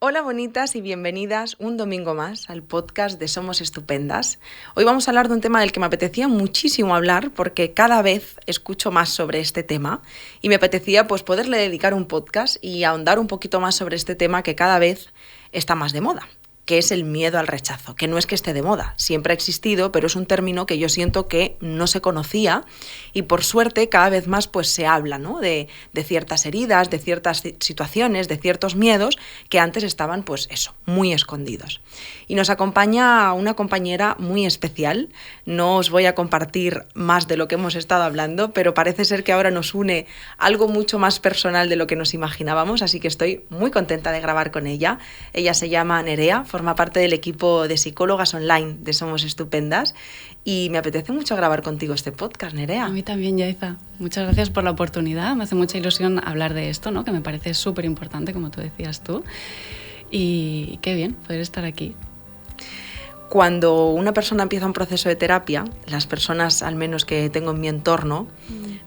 Hola bonitas y bienvenidas un domingo más al podcast de Somos Estupendas. Hoy vamos a hablar de un tema del que me apetecía muchísimo hablar porque cada vez escucho más sobre este tema y me apetecía pues poderle dedicar un podcast y ahondar un poquito más sobre este tema que cada vez está más de moda, que es el miedo al rechazo, que no es que esté de moda, siempre ha existido, pero es un término que yo siento que no se conocía y por suerte cada vez más pues se habla, ¿no? de ciertas heridas, de ciertas situaciones, de ciertos miedos que antes estaban pues eso, muy escondidos. Y nos acompaña una compañera muy especial, no os voy a compartir más de lo que hemos estado hablando, pero parece ser que ahora nos une algo mucho más personal de lo que nos imaginábamos, así que estoy muy contenta de grabar con ella. Ella se llama Nerea, forma parte del equipo de psicólogas online de Somos Estupendas y me apetece mucho grabar contigo este podcast, Nerea. A mí también, Yaiza. Muchas gracias por la oportunidad. Me hace mucha ilusión hablar de esto, ¿no? Que me parece súper importante, como tú decías tú. Y qué bien poder estar aquí. Cuando una persona empieza un proceso de terapia, las personas, al menos que tengo en mi entorno,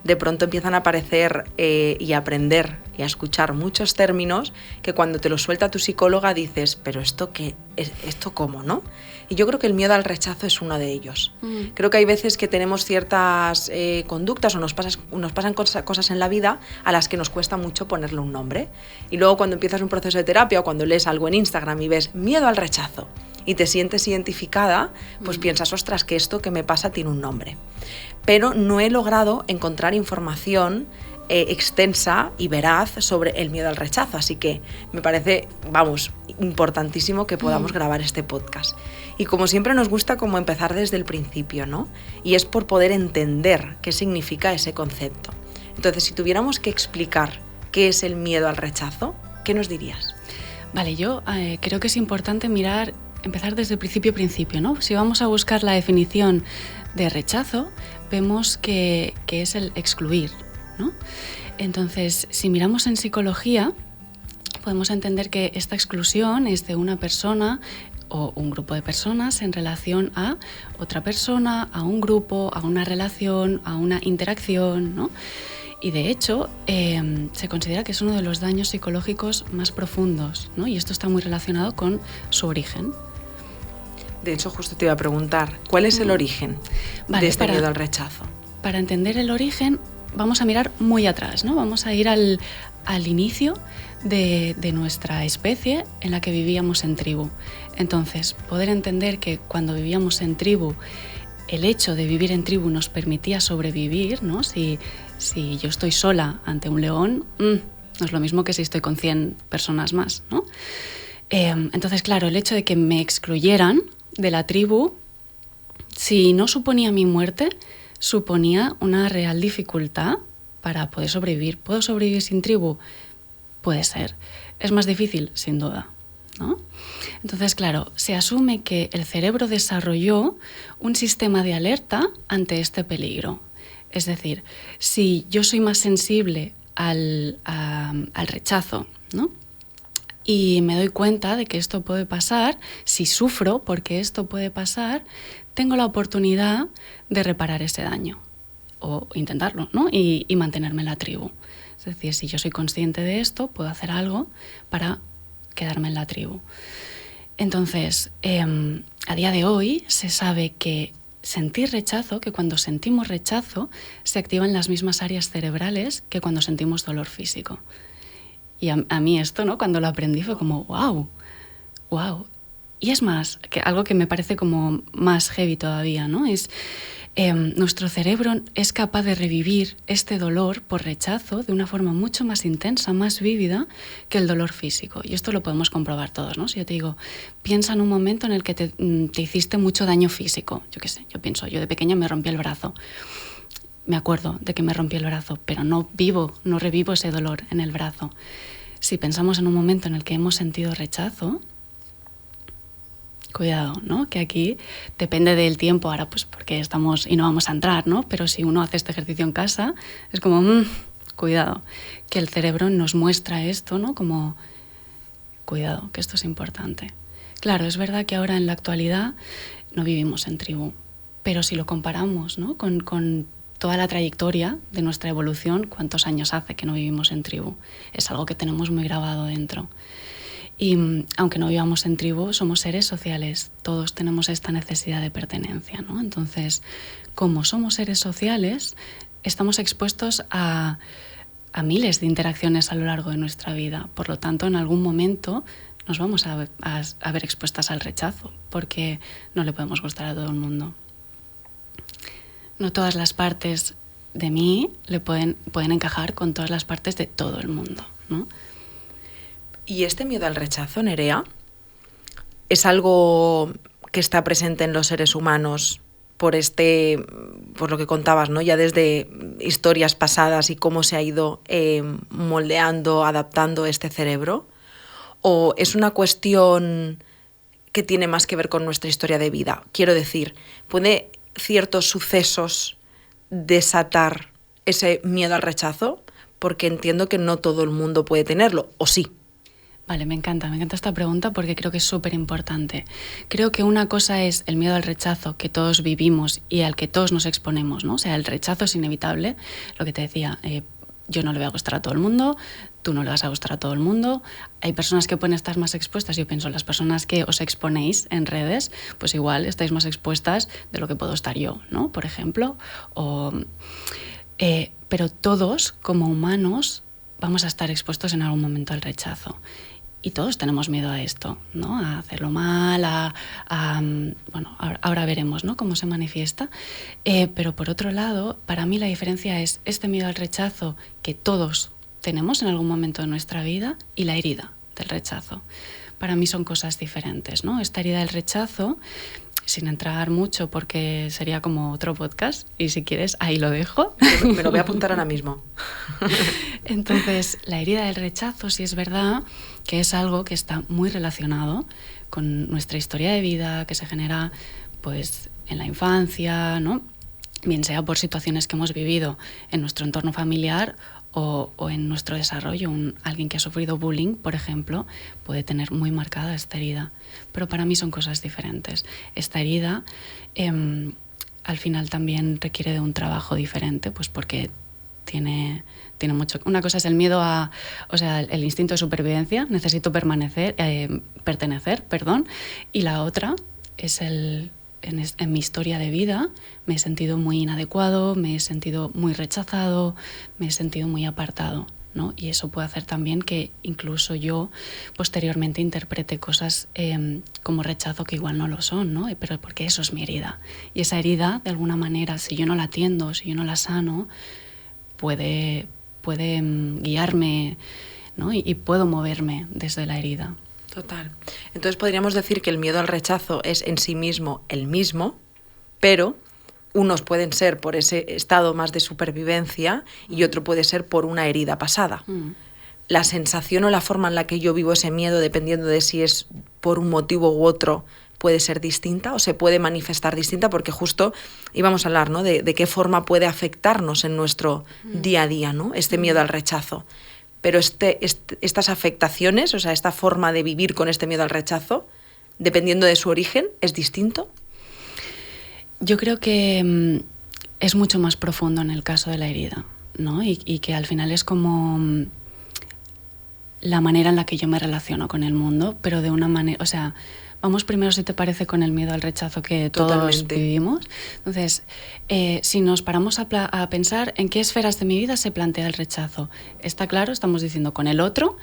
de pronto empiezan a aparecer y a aprender y a escuchar muchos términos que cuando te los suelta tu psicóloga dices, pero ¿esto qué? ¿Esto cómo, no? Y yo creo que el miedo al rechazo es uno de ellos. Creo que hay veces que tenemos ciertas conductas o nos pasan cosas en la vida a las que nos cuesta mucho ponerle un nombre. Y luego cuando empiezas un proceso de terapia o cuando lees algo en Instagram y ves miedo al rechazo y te sientes identificada, pues piensas, ostras, que esto que me pasa tiene un nombre. Pero no he logrado encontrar información extensa y veraz sobre el miedo al rechazo, así que me parece, importantísimo que podamos grabar este podcast. Y como siempre nos gusta como empezar desde el principio, ¿no? Y es por poder entender qué significa ese concepto. Entonces, si tuviéramos que explicar qué es el miedo al rechazo, ¿qué nos dirías? Vale, yo creo que es importante empezar desde el principio, ¿no? Si vamos a buscar la definición de rechazo, vemos que es el excluir, ¿no? Entonces, si miramos en psicología, podemos entender que esta exclusión es de una persona o un grupo de personas en relación a otra persona, a un grupo, a una relación, a una interacción, ¿no? Y de hecho, se considera que es uno de los daños psicológicos más profundos, ¿no? Y esto está muy relacionado con su origen. De hecho, justo te iba a preguntar, ¿cuál es el origen de este miedo al rechazo? Para entender el origen, vamos a mirar muy atrás, ¿no? Vamos a ir al inicio de nuestra especie en la que vivíamos en tribu. Entonces, poder entender que cuando vivíamos en tribu, el hecho de vivir en tribu nos permitía sobrevivir, ¿no? Si yo estoy sola ante un león, no es lo mismo que si estoy con 100 personas más, ¿no? Entonces, claro, el hecho de que me excluyeran de la tribu, si no suponía mi muerte, suponía una real dificultad para poder sobrevivir. ¿Puedo sobrevivir sin tribu? Puede ser. Es más difícil, sin duda, ¿no? Entonces, claro, se asume que el cerebro desarrolló un sistema de alerta ante este peligro. Es decir, si yo soy más sensible al rechazo, ¿no? Y me doy cuenta de que esto puede pasar, si sufro porque esto puede pasar, tengo la oportunidad de reparar ese daño o intentarlo, ¿no? Y mantenerme en la tribu. Es decir, si yo soy consciente de esto, puedo hacer algo para quedarme en la tribu. Entonces, a día de hoy se sabe que sentir rechazo, que cuando sentimos rechazo, se activan las mismas áreas cerebrales que cuando sentimos dolor físico. Y a mí esto, ¿no? Cuando lo aprendí fue como, wow. Y es más, que algo que me parece como más heavy todavía, ¿no? Es nuestro cerebro es capaz de revivir este dolor por rechazo de una forma mucho más intensa, más vívida que el dolor físico. Y esto lo podemos comprobar todos, ¿no? Si yo te digo, piensa en un momento en el que te hiciste mucho daño físico. Yo qué sé, yo de pequeña me rompí el brazo. Me acuerdo de que me rompí el brazo, pero no revivo ese dolor en el brazo. Si pensamos en un momento en el que hemos sentido rechazo, cuidado, ¿no? Que aquí depende del tiempo, ahora pues porque estamos y no vamos a entrar, ¿no? Pero si uno hace este ejercicio en casa, es como, cuidado, que el cerebro nos muestra esto, ¿no? Como, cuidado, que esto es importante. Claro, es verdad que ahora en la actualidad no vivimos en tribu, pero si lo comparamos, ¿no? con toda la trayectoria de nuestra evolución, ¿cuántos años hace que no vivimos en tribu? Es algo que tenemos muy grabado dentro. Y aunque no vivamos en tribu, somos seres sociales. Todos tenemos esta necesidad de pertenencia, ¿no? Entonces, como somos seres sociales, estamos expuestos a miles de interacciones a lo largo de nuestra vida. Por lo tanto, en algún momento nos vamos a ver expuestas al rechazo, porque no le podemos gustar a todo el mundo. No todas las partes de mí pueden encajar con todas las partes de todo el mundo, ¿no? ¿Y este miedo al rechazo, Nerea, es algo que está presente en los seres humanos por lo que contabas, ¿no? Ya desde historias pasadas y cómo se ha ido moldeando, adaptando este cerebro? ¿O es una cuestión que tiene más que ver con nuestra historia de vida? Quiero decir, ¿puede ciertos sucesos desatar ese miedo al rechazo? Porque entiendo que no todo el mundo puede tenerlo, ¿o sí? Vale, me encanta esta pregunta porque creo que es súper importante. Creo que una cosa es el miedo al rechazo que todos vivimos y al que todos nos exponemos, ¿no? O sea, el rechazo es inevitable, lo que te decía, yo no le voy a gustar a todo el mundo, tú no le vas a gustar a todo el mundo. Hay personas que pueden estar más expuestas, yo pienso, las personas que os exponéis en redes, pues igual estáis más expuestas de lo que puedo estar yo, ¿no? Por ejemplo, pero todos, como humanos, vamos a estar expuestos en algún momento al rechazo. Y todos tenemos miedo a esto, ¿no? A hacerlo mal, bueno, ahora veremos, ¿no?, cómo se manifiesta. Pero por otro lado, para mí la diferencia es este miedo al rechazo que todos tenemos en algún momento de nuestra vida y la herida del rechazo. Para mí son cosas diferentes, ¿no? Esta herida del rechazo, sin entrar mucho porque sería como otro podcast, y si quieres ahí lo dejo. Me lo voy a apuntar ahora mismo. Entonces, la herida del rechazo sí es verdad que es algo que está muy relacionado con nuestra historia de vida, que se genera pues en la infancia, ¿no? Bien sea por situaciones que hemos vivido en nuestro entorno familiar o en nuestro desarrollo. Alguien que ha sufrido bullying, por ejemplo, puede tener muy marcada esta herida. Pero para mí son cosas diferentes. Esta herida al final también requiere de un trabajo diferente, pues porque tiene mucho. Una cosa es el miedo el instinto de supervivencia, necesito pertenecer, y la otra es en mi historia de vida me he sentido muy inadecuado, me he sentido muy rechazado, me he sentido muy apartado, ¿no? Y eso puede hacer también que incluso yo posteriormente interprete cosas como rechazo que igual no lo son, ¿no? Pero porque eso es mi herida. Y esa herida, de alguna manera, si yo no la atiendo, si yo no la sano, puede guiarme, ¿no? Y puedo moverme desde la herida. Total. Entonces podríamos decir que el miedo al rechazo es en sí mismo el mismo, pero unos pueden ser por ese estado más de supervivencia y otro puede ser por una herida pasada. La sensación o la forma en la que yo vivo ese miedo, dependiendo de si es por un motivo u otro, puede ser distinta o se puede manifestar distinta, porque justo íbamos a hablar, ¿no?, de qué forma puede afectarnos en nuestro día a día, ¿no?, este miedo al rechazo. Pero estas afectaciones, o sea, esta forma de vivir con este miedo al rechazo, dependiendo de su origen, ¿es distinto? Yo creo que es mucho más profundo en el caso de la herida, ¿no? Y que al final es como la manera en la que yo me relaciono con el mundo, pero de una manera, o sea, vamos primero, si te parece, con el miedo al rechazo que todos vivimos. Entonces, si nos paramos a pensar en qué esferas de mi vida se plantea el rechazo, está claro, estamos diciendo con el otro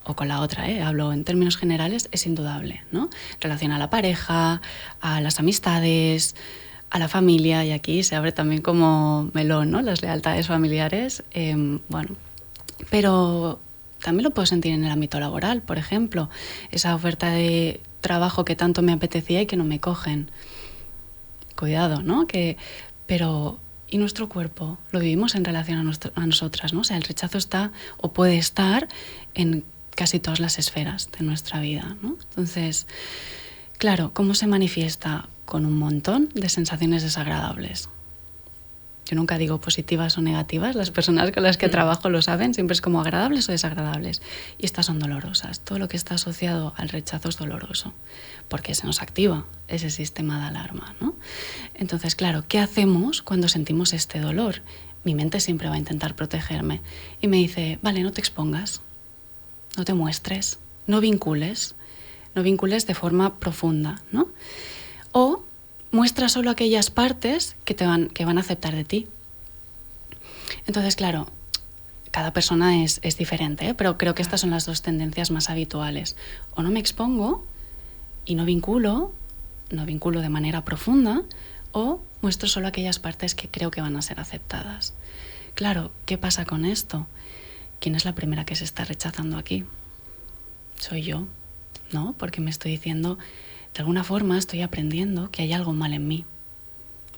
o con la otra, hablo en términos generales, es indudable, ¿no? En relación a la pareja, a las amistades, a la familia, y aquí se abre también como melón, ¿no?, las lealtades familiares, bueno, pero también lo puedo sentir en el ámbito laboral, por ejemplo, esa oferta de trabajo que tanto me apetecía y que no me cogen. Cuidado, ¿no? Pero ¿y nuestro cuerpo? Lo vivimos en relación a nosotras, ¿no? O sea, el rechazo está o puede estar en casi todas las esferas de nuestra vida, ¿no? Entonces, claro, ¿cómo se manifiesta? Con un montón de sensaciones desagradables. Yo nunca digo positivas o negativas, las personas con las que trabajo lo saben, siempre es como agradables o desagradables. Y estas son dolorosas. Todo lo que está asociado al rechazo es doloroso, porque se nos activa ese sistema de alarma, ¿no? Entonces, claro, ¿qué hacemos cuando sentimos este dolor? Mi mente siempre va a intentar protegerme y me dice, vale, no te expongas, no te muestres, no vincules de forma profunda, ¿no? O muestra solo aquellas partes que van a aceptar de ti. Entonces, claro, cada persona es diferente, ¿eh? Pero creo que estas son las dos tendencias más habituales. O no me expongo y no vinculo de manera profunda, o muestro solo aquellas partes que creo que van a ser aceptadas. Claro, ¿qué pasa con esto? ¿Quién es la primera que se está rechazando aquí? Soy yo, ¿no? Porque me estoy diciendo, de alguna forma estoy aprendiendo que hay algo mal en mí.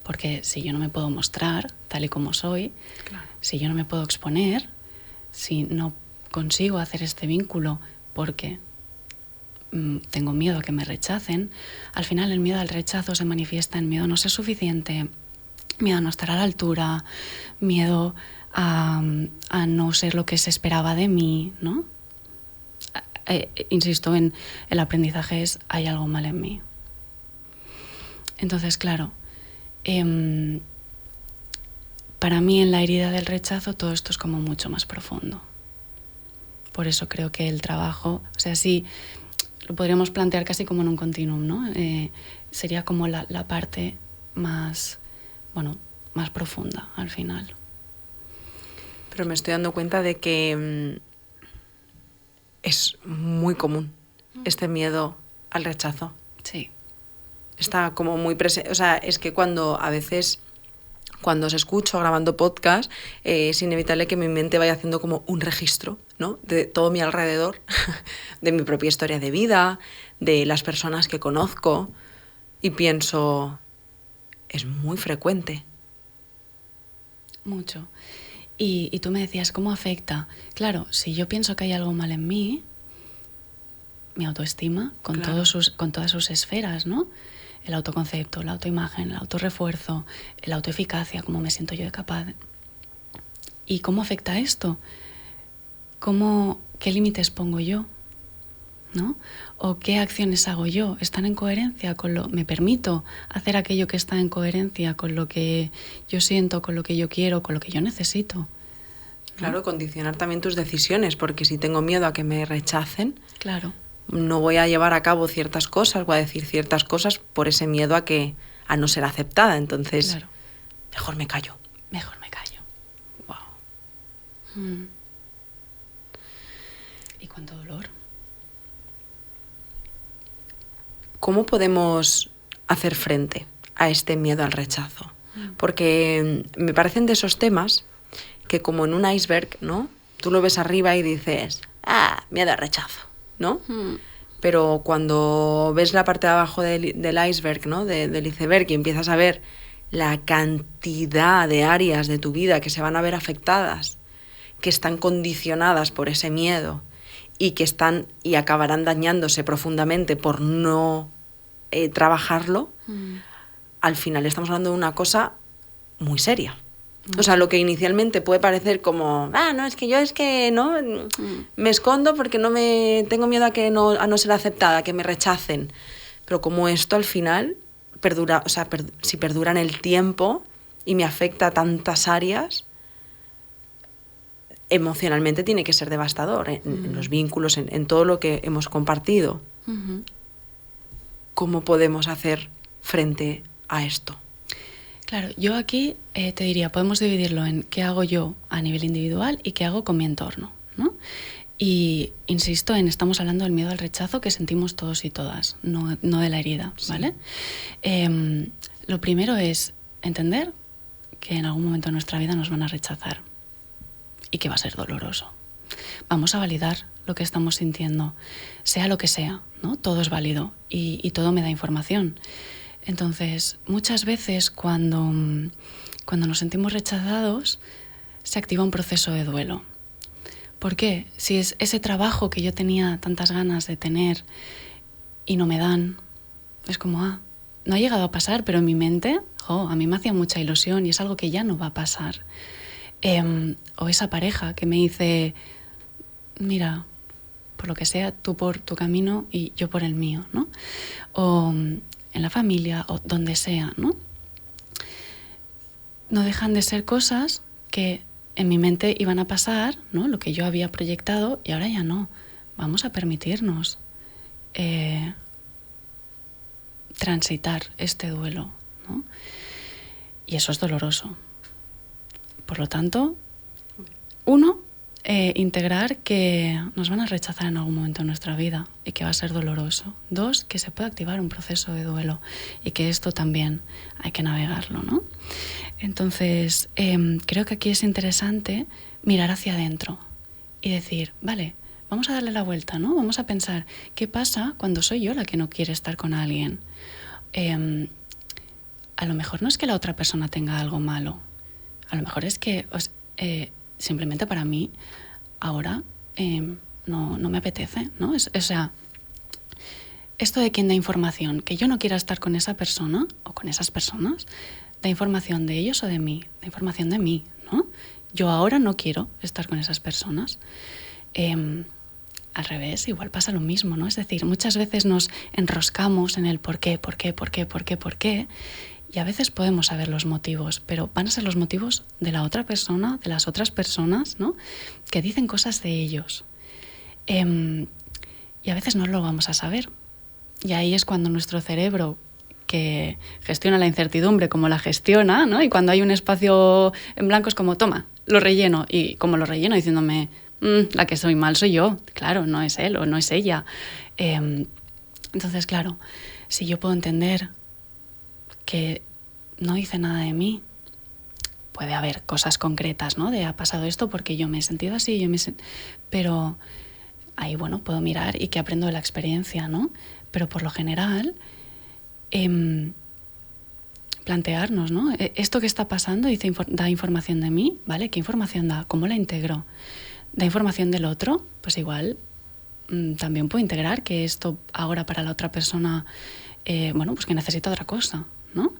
Porque si yo no me puedo mostrar tal y como soy, claro, si yo no me puedo exponer, si no consigo hacer este vínculo porque tengo miedo a que me rechacen, al final el miedo al rechazo se manifiesta en miedo a no ser suficiente, miedo a no estar a la altura, miedo a no ser lo que se esperaba de mí, ¿no? Insisto, en el aprendizaje hay algo mal en mí. Entonces, claro, para mí en la herida del rechazo todo esto es como mucho más profundo. Por eso creo que el trabajo, o sea, sí, lo podríamos plantear casi como en un continuum, ¿no? Sería como la parte más, más profunda al final. Pero me estoy dando cuenta de que es muy común este miedo al rechazo. Sí. Está como muy presente. O sea, es que cuando os escucho grabando podcast, es inevitable que mi mente vaya haciendo como un registro, ¿no? De todo mi alrededor, de mi propia historia de vida, de las personas que conozco, y pienso, es muy frecuente. Mucho. Y tú me decías, ¿cómo afecta? Claro, si yo pienso que hay algo mal en mí, mi autoestima, con, claro, con todas sus esferas, ¿no? El autoconcepto, la autoimagen, el autorrefuerzo, la autoeficacia, cómo me siento yo de capaz. ¿Y cómo afecta esto? ¿Qué límites pongo yo? ¿No? ¿O qué acciones hago yo? ¿Están en coherencia con me permito hacer aquello que está en coherencia con lo que yo siento, con lo que yo quiero, con lo que yo necesito? ¿No? Claro, condicionar también tus decisiones, porque si tengo miedo a que me rechacen, claro, no voy a llevar a cabo ciertas cosas, voy a decir ciertas cosas por ese miedo a no ser aceptada. Entonces, claro, mejor me callo. Mejor me callo. Wow. ¿Y cuánto dolor? ¿Cómo podemos hacer frente a este miedo al rechazo? Porque me parecen de esos temas que, como en un iceberg, ¿no? Tú lo ves arriba y dices, miedo al rechazo, ¿no? Pero cuando ves la parte de abajo del iceberg, ¿no? Del iceberg, y empiezas a ver la cantidad de áreas de tu vida que se van a ver afectadas, que están condicionadas por ese miedo y que acabarán dañándose profundamente por no trabajarlo, al final estamos hablando de una cosa muy seria. O sea, lo que inicialmente puede parecer como, no, es que yo no me escondo porque tengo miedo a no ser aceptada, a que me rechacen. Pero como esto al final perdura, o sea, si perdura en el tiempo y me afecta a tantas áreas, emocionalmente tiene que ser devastador en los vínculos, en todo lo que hemos compartido. ¿Cómo podemos hacer frente a esto? Claro, yo aquí te diría, podemos dividirlo en qué hago yo a nivel individual y qué hago con mi entorno, ¿no? Y insisto estamos hablando del miedo al rechazo que sentimos todos y todas, no de la herida, ¿vale? Sí. Lo primero es entender que en algún momento de nuestra vida nos van a rechazar y que va a ser doloroso. Vamos a validar lo que estamos sintiendo, sea lo que sea, ¿no? Todo es válido y todo me da información. Entonces, muchas veces cuando nos sentimos rechazados, se activa un proceso de duelo. ¿Por qué? Si es ese trabajo que yo tenía tantas ganas de tener y no me dan, es como, no ha llegado a pasar, pero en mi mente, a mí me hacía mucha ilusión y es algo que ya no va a pasar. O esa pareja que me dice, mira, por lo que sea, tú por tu camino y yo por el mío, ¿no? O en la familia o donde sea, ¿no? No dejan de ser cosas que en mi mente iban a pasar, ¿no? Lo que yo había proyectado y ahora ya no. vamos a permitirnos transitar este duelo, ¿no? Y eso es doloroso. Por lo tanto, uno, integrar que nos van a rechazar en algún momento de nuestra vida y que va a ser doloroso. Dos, que se puede activar un proceso de duelo y que esto también hay que navegarlo, ¿no? Entonces, creo que aquí es interesante mirar hacia adentro y decir, vale, vamos a darle la vuelta, ¿no? Vamos a pensar, ¿qué pasa cuando soy yo la que no quiere estar con alguien? A lo mejor no es que la otra persona tenga algo malo, a lo mejor es que simplemente para mí ahora no me apetece, ¿no? O sea, esto de quién da información, que yo no quiera estar con esa persona o con esas personas, da información de ellos o de mí, da información de mí, ¿no? Yo ahora no quiero estar con esas personas. Al revés, igual pasa lo mismo, ¿no? Es decir, muchas veces nos enroscamos en el por qué, y a veces podemos saber los motivos, pero van a ser los motivos de la otra persona, de las otras personas, ¿no? Que dicen cosas de ellos. Y a veces no lo vamos a saber. Y ahí es cuando nuestro cerebro, que gestiona la incertidumbre como la gestiona, ¿no? Y cuando hay un espacio en blanco es como, toma, lo relleno. Y como lo relleno diciéndome, la que soy mal soy yo. Claro, no es él o no es ella. Entonces, claro, si yo puedo entender que no dice nada de mí, puede haber cosas concretas, ¿no? De ha pasado esto porque yo me he sentido así, pero ahí, bueno, puedo mirar y que aprendo de la experiencia, ¿no? Pero por lo general, plantearnos, ¿no? Esto que está pasando da información de mí, ¿vale? ¿Qué información da? ¿Cómo la integro? ¿Da información del otro? Pues igual también puedo integrar que esto ahora para la otra persona, pues que necesita otra cosa, ¿no?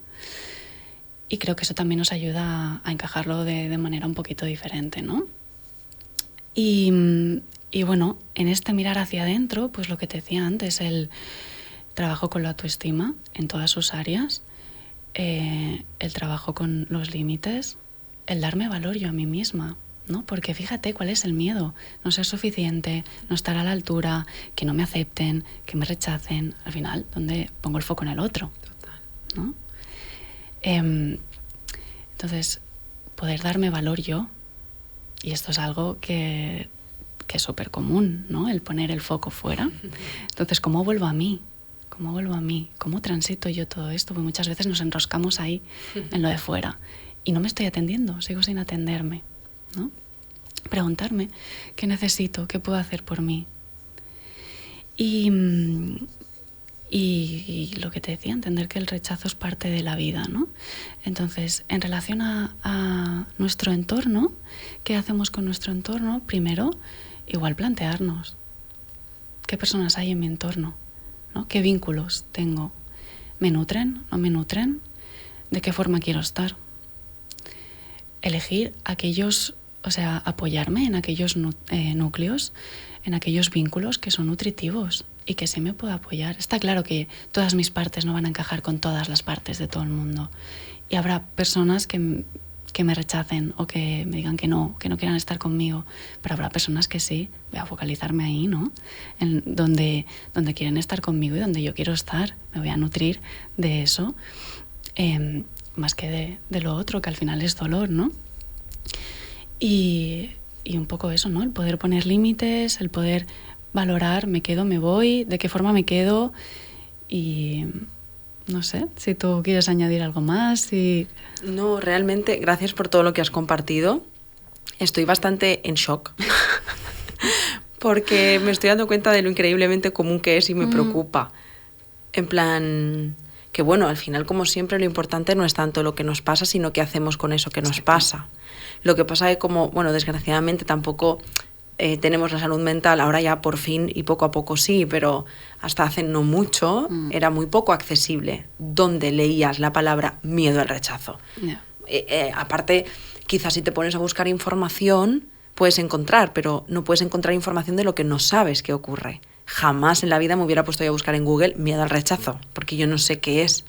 Y creo que eso también nos ayuda a encajarlo de manera un poquito diferente, ¿no? Y bueno, en este mirar hacia adentro, pues lo que te decía antes, el trabajo con la autoestima en todas sus áreas, el trabajo con los límites, el darme valor yo a mí misma, ¿no? Porque fíjate cuál es el miedo, no ser suficiente, no estar a la altura, que no me acepten, que me rechacen, al final, ¿dónde pongo el foco en el otro? Total. ¿No? Entonces, poder darme valor yo, y esto es algo que es súper común, ¿no? El poner el foco fuera. Entonces, ¿cómo vuelvo a mí? ¿Cómo transito yo todo esto? Porque muchas veces nos enroscamos ahí en lo de fuera y no me estoy atendiendo, sigo sin atenderme, ¿no? Preguntarme qué necesito, qué puedo hacer por mí. Y lo que te decía, entender que el rechazo es parte de la vida, ¿no? Entonces, en relación a nuestro entorno, ¿qué hacemos con nuestro entorno? Primero, igual plantearnos qué personas hay en mi entorno, ¿no? ¿Qué vínculos tengo? ¿Me nutren? ¿No me nutren? ¿De qué forma quiero estar? Elegir aquellos, apoyarme en aquellos núcleos, en aquellos vínculos que son nutritivos y que sí me puedo apoyar. Está claro que todas mis partes no van a encajar con todas las partes de todo el mundo. Y habrá personas que me rechacen o que me digan que no quieran estar conmigo. Pero habrá personas que sí, voy a focalizarme ahí, ¿no? En donde quieren estar conmigo y donde yo quiero estar. Me voy a nutrir de eso, más que de lo otro, que al final es dolor, ¿no? Y un poco eso, ¿no? El poder poner límites, el poder valorar, me quedo, me voy, de qué forma me quedo. Y no sé, si tú quieres añadir algo más. No, realmente, gracias por todo lo que has compartido. Estoy bastante en shock porque me estoy dando cuenta de lo increíblemente común que es y me preocupa. En plan, que bueno, al final, como siempre, lo importante no es tanto lo que nos pasa, sino qué hacemos con eso que nos pasa. Lo que pasa es que desgraciadamente tampoco tenemos la salud mental, ahora ya por fin y poco a poco sí, pero hasta hace no mucho era muy poco accesible donde leías la palabra miedo al rechazo. Yeah. Aparte, quizás si te pones a buscar información puedes encontrar, pero no puedes encontrar información de lo que no sabes que ocurre. Jamás en la vida me hubiera puesto yo a buscar en Google miedo al rechazo, porque yo no sé qué es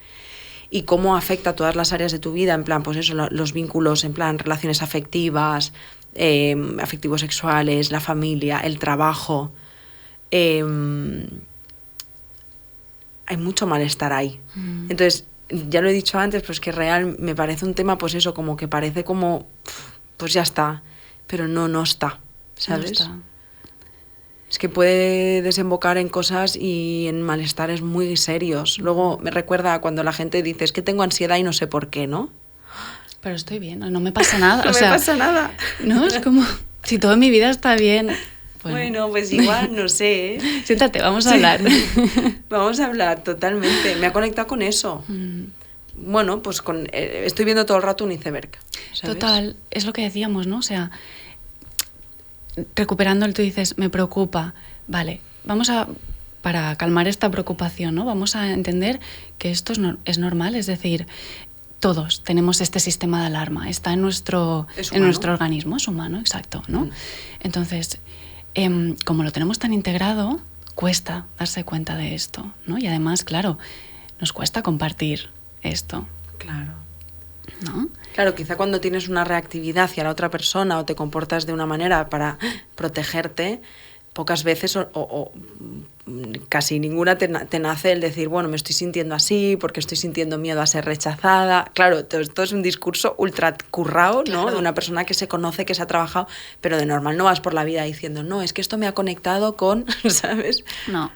y cómo afecta a todas las áreas de tu vida, en plan, pues eso, los vínculos, en plan, relaciones afectivas, afectivos sexuales, la familia, el trabajo. hay mucho malestar ahí. Entonces, ya lo he dicho antes, pues que real me parece un tema, pues eso, como que parece como, pues ya está, pero no está, ¿sabes? No está. Es que puede desembocar en cosas y en malestares muy serios. Luego me recuerda a cuando la gente dice, es que tengo ansiedad y no sé por qué, ¿no? Pero estoy bien, no me pasa nada. No me pasa nada. No, es como, si toda mi vida está bien... Bueno, pues igual, no sé, ¿eh? Siéntate, vamos a hablar. Vamos a hablar, totalmente. Me ha conectado con eso. Bueno, pues estoy viendo todo el rato un iceberg, ¿sabes? Total, es lo que decíamos, ¿no? O sea, recuperando el tú dices, me preocupa. Vale, para calmar esta preocupación, ¿no? Vamos a entender que esto es normal, es decir, todos tenemos este sistema de alarma, está en nuestro organismo, es humano, exacto, ¿no? Entonces, como lo tenemos tan integrado, cuesta darse cuenta de esto, ¿no? Y además, claro, nos cuesta compartir esto. Claro. ¿No? Claro, quizá cuando tienes una reactividad hacia la otra persona o te comportas de una manera para protegerte, pocas veces o casi ninguna te nace el decir, bueno, me estoy sintiendo así porque estoy sintiendo miedo a ser rechazada. Claro, todo es un discurso ultra currado, ¿no? Claro. De una persona que se conoce, que se ha trabajado, pero de normal no vas por la vida diciendo, no, es que esto me ha conectado con, ¿sabes? No,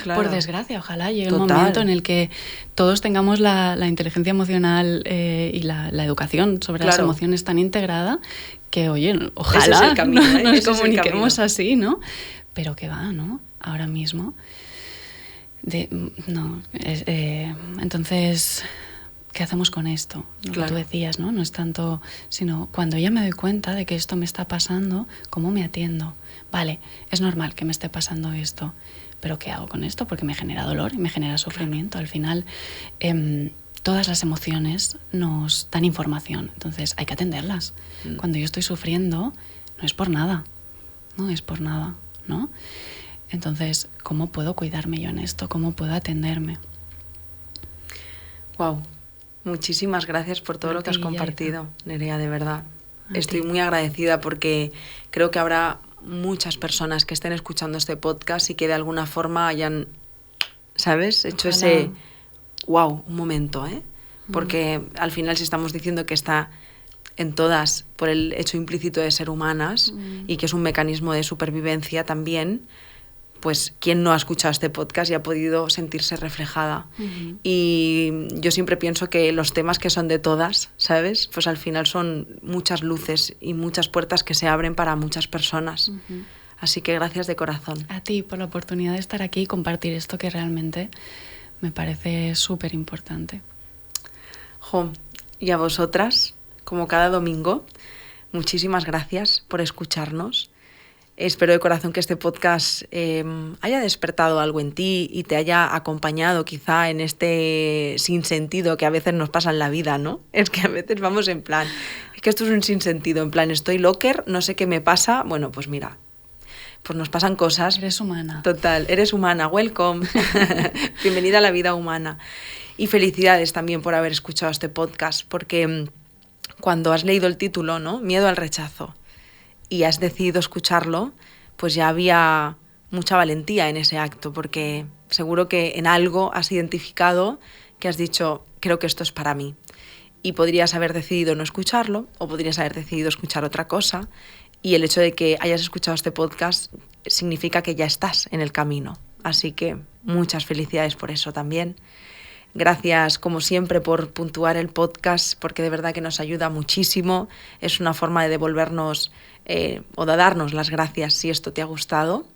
claro. Por desgracia, ojalá llegue Total. Un momento en el que todos tengamos la inteligencia emocional y la educación sobre las emociones tan integrada que, oye, ojalá ese es el camino, ¿eh? nos comuniquemos así, ¿no? Pero que va, ¿no? Ahora mismo. Entonces, ¿qué hacemos con esto? Lo que tú decías, ¿no? No es tanto, sino cuando ya me doy cuenta de que esto me está pasando, ¿cómo me atiendo? Vale, es normal que me esté pasando esto, pero ¿qué hago con esto? Porque me genera dolor y me genera sufrimiento. Al final, todas las emociones nos dan información, entonces hay que atenderlas. Cuando yo estoy sufriendo, no es por nada, no es por nada, ¿no? Entonces, ¿cómo puedo cuidarme yo en esto? ¿Cómo puedo atenderme? Wow, muchísimas gracias por todo lo que has compartido, Nerea, de verdad. Estoy muy agradecida porque creo que habrá muchas personas que estén escuchando este podcast y que de alguna forma hayan, ¿sabes? Hecho ese, wow, un momento, ¿eh? Porque al final si estamos diciendo que está en todas por el hecho implícito de ser humanas y que es un mecanismo de supervivencia también, pues quien no ha escuchado este podcast y ha podido sentirse reflejada. Y yo siempre pienso que los temas que son de todas, ¿sabes? Pues al final son muchas luces y muchas puertas que se abren para muchas personas. Así que gracias de corazón. A ti por la oportunidad de estar aquí y compartir esto que realmente me parece súper importante. Y a vosotras, como cada domingo, muchísimas gracias por escucharnos. Espero de corazón que este podcast haya despertado algo en ti y te haya acompañado quizá en este sinsentido que a veces nos pasa en la vida, ¿no? Es que a veces vamos en plan, es que esto es un sinsentido, en plan estoy locker, no sé qué me pasa, bueno, pues mira, pues nos pasan cosas. Eres humana. Total, eres humana, welcome. Bienvenida a la vida humana. Y felicidades también por haber escuchado este podcast, porque cuando has leído el título, ¿no? Miedo al rechazo, y has decidido escucharlo, pues ya había mucha valentía en ese acto, porque seguro que en algo has identificado que has dicho, creo que esto es para mí. Y podrías haber decidido no escucharlo, o podrías haber decidido escuchar otra cosa, y el hecho de que hayas escuchado este podcast significa que ya estás en el camino. Así que muchas felicidades por eso también. Gracias, como siempre, por puntuar el podcast, porque de verdad que nos ayuda muchísimo. Es una forma de devolvernos o de darnos las gracias si esto te ha gustado.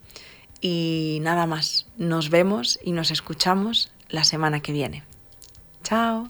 Y nada más, nos vemos y nos escuchamos la semana que viene. Chao.